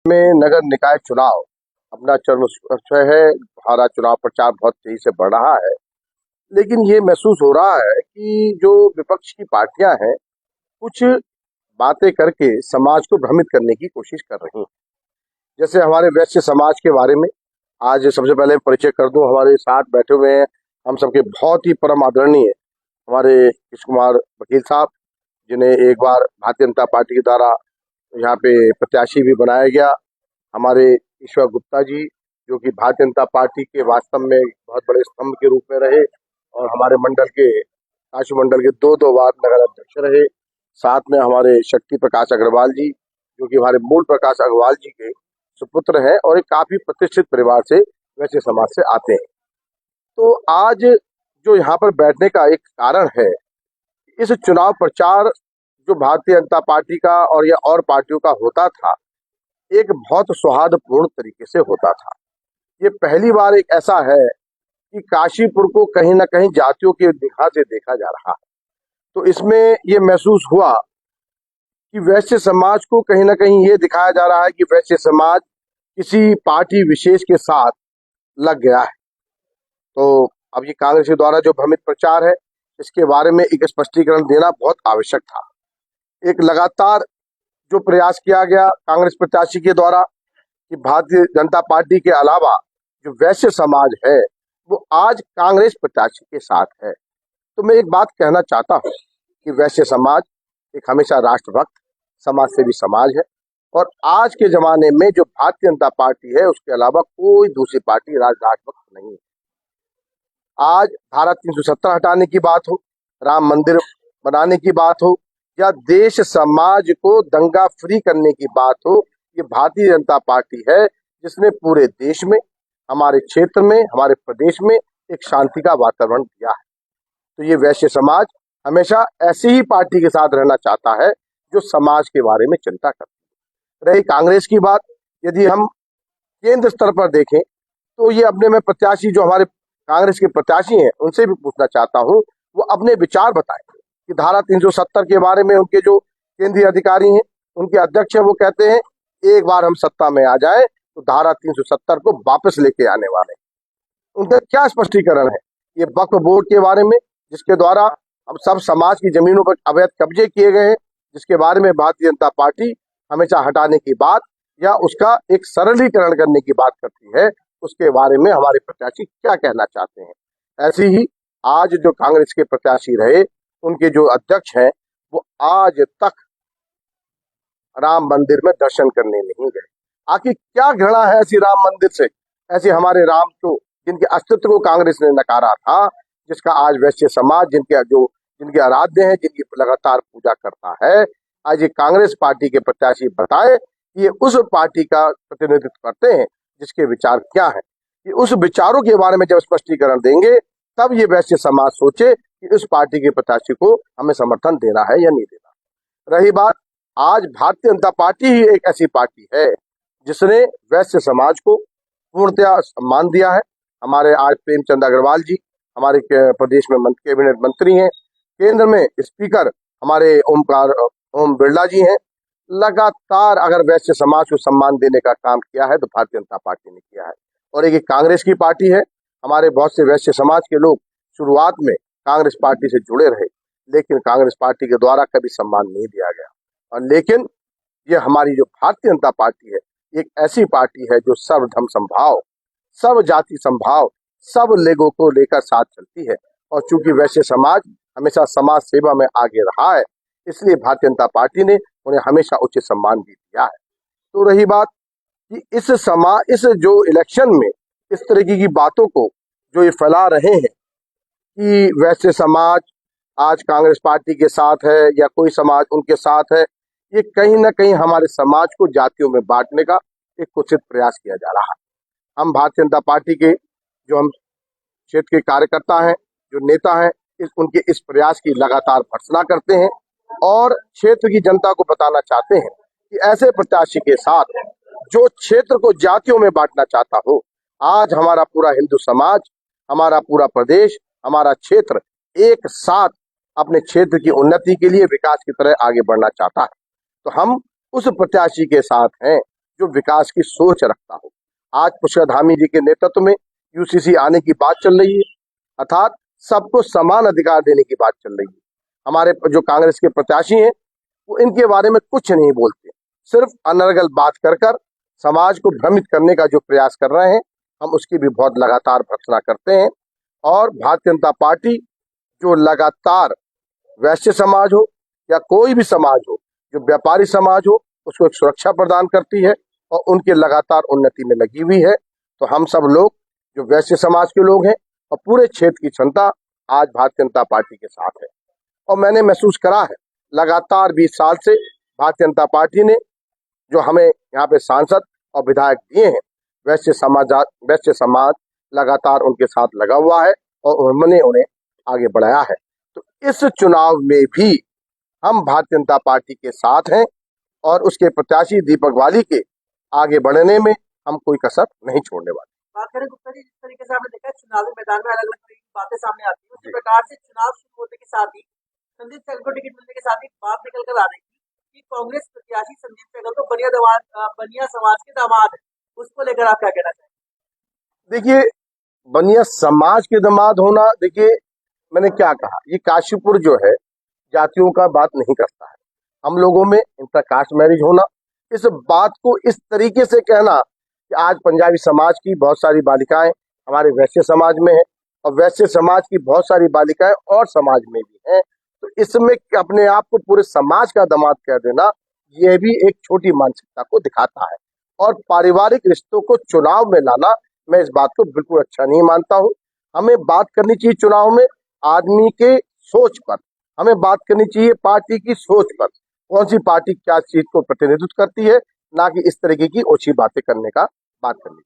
में नगर निकाय चुनाव अपना चरम स्पर्श है। हमारा चुनाव प्रचार बहुत तेजी से बढ़ रहा है, लेकिन ये महसूस हो रहा है कि जो विपक्ष की पार्टियां हैं, कुछ बातें करके समाज को भ्रमित करने की कोशिश कर रही हैं। जैसे हमारे वैश्य समाज के बारे में आज सबसे पहले परिचय कर दूं। हमारे साथ बैठे हुए हैं हम सबके बहुत ही परम आदरणीय हमारे कृष्ण कुमार वकील साहब, जिन्हें एक बार भारतीय जनता पार्टी के द्वारा यहाँ पे प्रत्याशी भी बनाया गया। हमारे ईश्वर गुप्ता जी, जो कि भारतीय जनता पार्टी के वास्तव में बहुत बड़े स्तंभ के रूप में रहे और हमारे मंडल के काशी मंडल के दो बार नगर अध्यक्ष रहे। साथ में हमारे शक्ति प्रकाश अग्रवाल जी, जो कि हमारे मूल प्रकाश अग्रवाल जी के सुपुत्र हैं और एक काफी प्रतिष्ठित परिवार से वैश्य समाज से आते हैं। तो आज जो यहाँ पर बैठने का एक कारण है, इस चुनाव प्रचार जो भारतीय जनता पार्टी का और या और पार्टियों का होता था, एक बहुत सौहार्दपूर्ण तरीके से होता था। ये पहली बार एक ऐसा है कि काशीपुर को कहीं ना कहीं जातियों के निगाह से देखा जा रहा है। तो इसमें ये महसूस हुआ कि वैश्य समाज को कहीं ना कहीं ये दिखाया जा रहा है कि वैश्य समाज किसी पार्टी विशेष के साथ लग गया है। तो अब ये कांग्रेस के द्वारा जो भ्रमित प्रचार है, इसके बारे में एक स्पष्टीकरण देना बहुत आवश्यक था। एक लगातार जो प्रयास किया गया कांग्रेस प्रत्याशी के द्वारा कि भारतीय जनता पार्टी के अलावा जो वैश्य समाज है वो आज कांग्रेस प्रत्याशी के साथ है। तो मैं एक बात कहना चाहता हूँ कि वैश्य समाज एक हमेशा राष्ट्रभक्त समाज सेवी समाज है और आज के जमाने में जो भारतीय जनता पार्टी है उसके अलावा कोई दूसरी पार्टी राष्ट्रभक्त नहीं है। आज धारा 370 हटाने की बात हो, राम मंदिर बनाने की बात हो या देश समाज को दंगा फ्री करने की बात हो, ये भारतीय जनता पार्टी है जिसने पूरे देश में, हमारे क्षेत्र में, हमारे प्रदेश में एक शांति का वातावरण दिया है। तो ये वैश्य समाज हमेशा ऐसी ही पार्टी के साथ रहना चाहता है जो समाज के बारे में चिंता करती है। रही कांग्रेस की बात, यदि हम केंद्र स्तर पर देखें तो ये अपने में प्रत्याशी जो हमारे कांग्रेस के प्रत्याशी हैं उनसे भी पूछना चाहता हूं, वो अपने विचार बताएं कि धारा 370 के बारे में। उनके जो केंद्रीय अधिकारी हैं, उनके अध्यक्ष हैं, वो कहते हैं एक बार हम सत्ता में आ जाए तो धारा 370 को वापस लेके आने वाले। उनका क्या स्पष्टीकरण है? ये वक्फ बोर्ड के बारे में, जिसके द्वारा अब सब समाज की जमीनों पर अवैध कब्जे किए गए हैं, जिसके बारे में भारतीय जनता पार्टी हमेशा हटाने की बात या उसका एक सरलीकरण करने की बात करती है, उसके बारे में हमारे प्रत्याशी क्या कहना चाहते हैं। ऐसे ही आज जो कांग्रेस के प्रत्याशी रहे, उनके जो अध्यक्ष हैं, वो आज तक राम मंदिर में दर्शन करने नहीं गए। आखिर क्या घृणा है ऐसी राम मंदिर से, ऐसे हमारे राम को जिनके अस्तित्व को कांग्रेस ने नकारा था, जिसका आज वैश्य समाज जिनके आराध्य हैं, जिनकी लगातार पूजा करता है, आज ये कांग्रेस पार्टी के प्रत्याशी बताए कि ये उस पार्टी का प्रतिनिधित्व करते हैं जिसके विचार क्या है। ये उस विचारों के बारे में जब स्पष्टीकरण देंगे तब ये वैश्य समाज सोचे कि उस पार्टी के प्रत्याशी को हमें समर्थन देना है या नहीं देना। रही बात, आज भारतीय जनता पार्टी ही एक ऐसी पार्टी है जिसने वैश्य समाज को पूर्णतया सम्मान दिया है। हमारे आज प्रेमचंद अग्रवाल जी हमारे प्रदेश में कैबिनेट मंत्री हैं, केंद्र में स्पीकर हमारे ओम बिरला जी हैं। लगातार अगर वैश्य समाज को सम्मान देने का काम किया है तो भारतीय जनता पार्टी ने किया है। और एक कांग्रेस की पार्टी है, हमारे बहुत से वैश्य समाज के लोग शुरुआत में कांग्रेस पार्टी से जुड़े रहे, लेकिन कांग्रेस पार्टी के द्वारा कभी सम्मान नहीं दिया गया। और लेकिन ये हमारी जो भारतीय जनता पार्टी है, एक ऐसी पार्टी है जो सर्वधर्म समभाव, सर्व जाति समभाव, सब लोगों को लेकर साथ चलती है। और चूंकि वैश्य समाज हमेशा समाज सेवा में आगे रहा है, इसलिए भारतीय जनता पार्टी ने उन्हें हमेशा उचित सम्मान भी दिया है। तो रही बात कि इस जो इलेक्शन में इस तरीके की बातों को जो ये फैला रहे हैं कि वैश्य समाज आज कांग्रेस पार्टी के साथ है या कोई समाज उनके साथ है, ये कहीं ना कहीं हमारे समाज को जातियों में बांटने का एक कुत्सित प्रयास किया जा रहा है। हम भारतीय जनता पार्टी के जो हम क्षेत्र के कार्यकर्ता हैं, जो नेता हैं, उनके इस प्रयास की लगातार भर्त्सना करते हैं और क्षेत्र की जनता को बताना चाहते हैं कि ऐसे प्रत्याशी के साथ जो क्षेत्र को जातियों में बांटना चाहता हो, आज हमारा पूरा हिंदू समाज, हमारा पूरा प्रदेश, हमारा क्षेत्र एक साथ अपने क्षेत्र की उन्नति के लिए, विकास की तरह आगे बढ़ना चाहता है। तो हम उस प्रत्याशी के साथ हैं जो विकास की सोच रखता हो। आज पुष्कर धामी जी के नेतृत्व में यूसीसी आने की बात चल रही है, अर्थात सबको समान अधिकार देने की बात चल रही है। हमारे जो कांग्रेस के प्रत्याशी हैं वो इनके बारे में कुछ नहीं बोलते, सिर्फ अनर्गल बात कर कर समाज को भ्रमित करने का जो प्रयास कर रहे हैं, हम उसकी भी बहुत लगातार भर्त्सना करते हैं। और भारतीय जनता पार्टी जो लगातार वैश्य समाज हो या कोई भी समाज हो, जो व्यापारी समाज हो, उसको एक सुरक्षा प्रदान करती है और उनके लगातार उन्नति में लगी हुई है। तो हम सब लोग जो वैश्य समाज के लोग हैं और पूरे क्षेत्र की जनता आज भारतीय जनता पार्टी के साथ है। और मैंने महसूस करा है लगातार 20 साल से भारतीय जनता पार्टी ने जो हमें यहाँ पे सांसद और विधायक दिए हैं, वैश्य समाज लगातार उनके साथ लगा हुआ है और उन्होंने उन्हें आगे बढ़ाया है। तो इस चुनाव में भी हम भारतीय जनता पार्टी के साथ हैं और उसके प्रत्याशी दीपक बाली के आगे बढ़ने में हम कोई कसर नहीं छोड़ने वाले। बात करें गुप्ता जी, जिस तरीके से आपने देखा है चुनावी मैदान में अलग अलग बातें सामने आती है, उसी प्रकार से चुनाव शुरू होने के साथ ही संदीप सहगल को टिकट मिलने के साथ ही बात निकल कर आ रही थी कि कांग्रेस प्रत्याशी संदीप सहगल तो बनिया समाज के दामाद है, उसको लेकर आप क्या कहना चाहेंगे? देखिए, बनिया समाज के दामाद होना, देखिए मैंने क्या कहा, ये काशीपुर जो है जातियों का बात नहीं करता है। हम लोगों में इंटरकास्ट मैरिज होना, इस बात को इस तरीके से कहना कि आज पंजाबी समाज की बहुत सारी बालिकाएं हमारे वैश्य समाज में है और वैश्य समाज की बहुत सारी बालिकाएं और समाज में भी हैं, तो इसमें अपने आप को पूरे समाज का दामाद कह देना, यह भी एक छोटी मानसिकता को दिखाता है। और पारिवारिक रिश्तों को चुनाव में लाना, मैं इस बात को बिल्कुल अच्छा नहीं मानता हूँ। हमें बात करनी चाहिए चुनाव में आदमी के सोच पर, हमें बात करनी चाहिए पार्टी की सोच पर, कौन सी पार्टी क्या चीज को प्रतिनिधित्व करती है, ना कि इस तरीके की ओछी बातें करने का बात करनी।